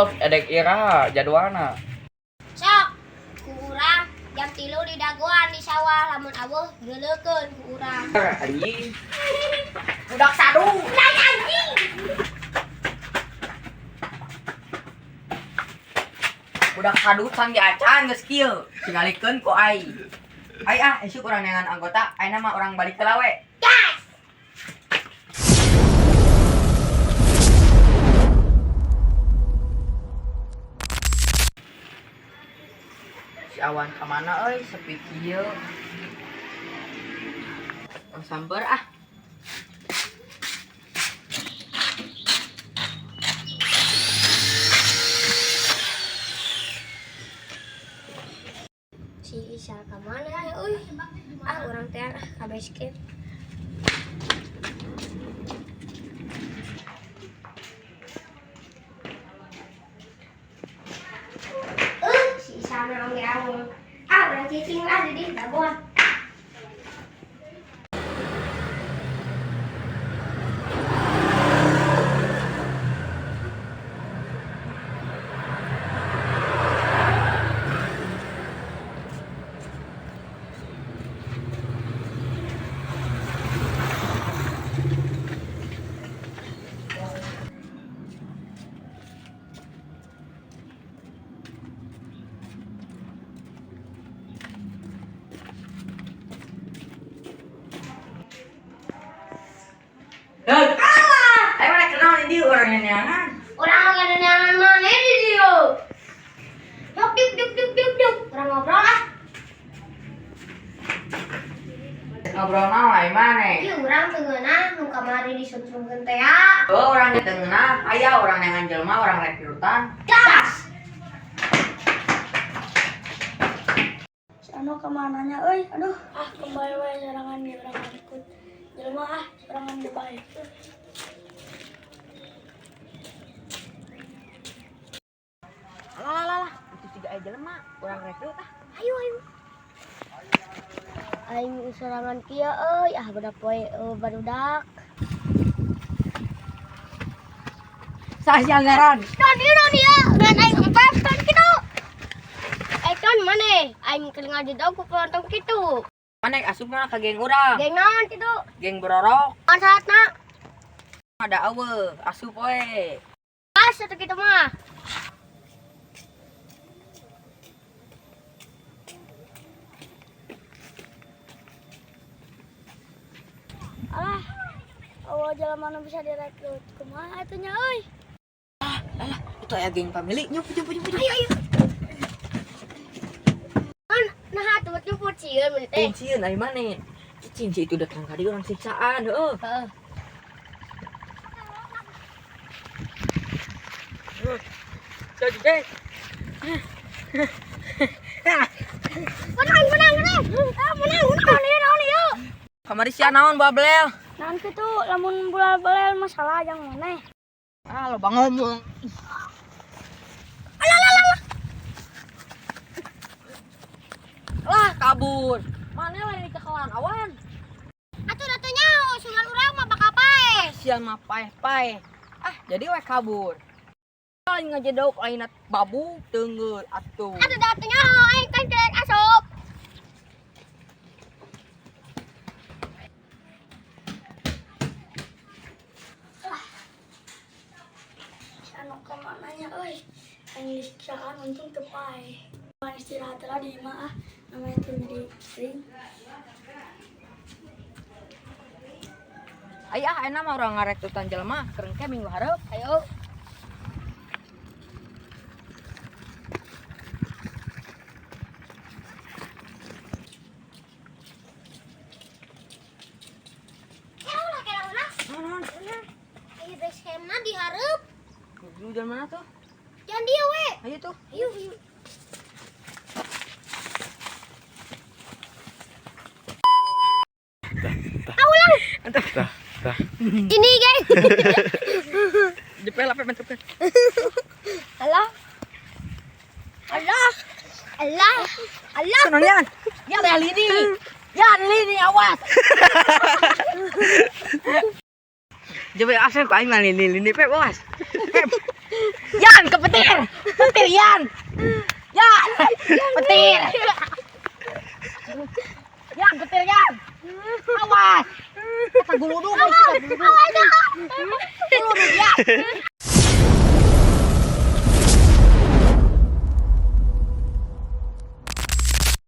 Edek ira jadwalna. Sok, ku urang jam 3 di dagoan di sawah lamun aweuh geuleukeun ku urang. Anjing. Budak sadu. Udah anjing. Budak sadu sang diacan geus kieu. Tingalikeun ku ai. Ai esuk urang neangan anggota, ayeuna mah urang balik ke lawe. Gas. Si awan ka mana euy sepi kieu. Samper ah. Si Isa ka mana ya euy? Ah urang teh ka base camp. Si Isa mah ngawur. Ah urang cicing lah di dagoan. Dek. Ayo mana kenal ini urang neangan. Orang lagi ada neangan mana di dia? Duk duk duk duk duk duk. Orang ngobrol ah. Ngobrol naon mana? Ieu urang teu ngeunah nu kamari disuntrungkeun teh ya. Oh, orang di tengah, aya orang neangan jelema, orang rekrutan. Gas. Si Ano kemananya, euy? Aduh, kembali wae sorangan di urang ikut. Jelema sorangan di bae. Alah, itu tiga aya jelema, orang rekrut ah. Ayo ayo. Aing sorangan kieu euy, budak poe barudak. Sahsia ngaran. Don dia, dan aing empes ton kitu. Ton maneh? Aing kelinga di dagu penonton kitu. Mana asup mah ka geng urang. Geng naon kitu? Geng berorok. An sahatna? Ada awe, asup we. Pas atuh kitu mah. Alah, awal jalan mana bisa direkrut. Kumaha atunya, euy? Alah, itu aya geng pemilik. Nyup. Ayo. Nah atuh nyumput sieun mun teh. Cincin ai mane. Cincin itu datang ka dieu orang siksaan, heuh. Heeh. Jadi deh. Menang. Menang ieu. Kamari sia naon babel? Naon kitu lamun bulan belel masalah yang maneh. Ah, lo bang ngomong. Lah kabur. Mana lari ke kawan awan? Atuh nyaho sugan urang mah bakal pae. Sial mah paeh. Ah, jadi we kabur. Lain ngajedok lain babu teungeul atuh. Atuh nyaho aing kan kelek asup. Si Ano kemananya, euy? Aing disiksakan untung teu pae. Pan istirahat lah di imah namanya teu jadi sering. Ayah, enak mah orang ngarekrutan jelema, kerengke minggu hareup. Ayo. Naon? Ayo base camp-na di hareup. Dulu dari mana tuh? Jangan dia we. Ayo tuh. Ayo. Tah. Ini guys. Jepel apa bentuknya? Allah. Sono yan. Yan ya lini. Yan lini awas. Jadi asal kau aing lini pe bos. Yan, kapetir! Petir yan! Yan! Petir! Yan, petir yan! Awas! Kataguludog! Awas! Guludog yan!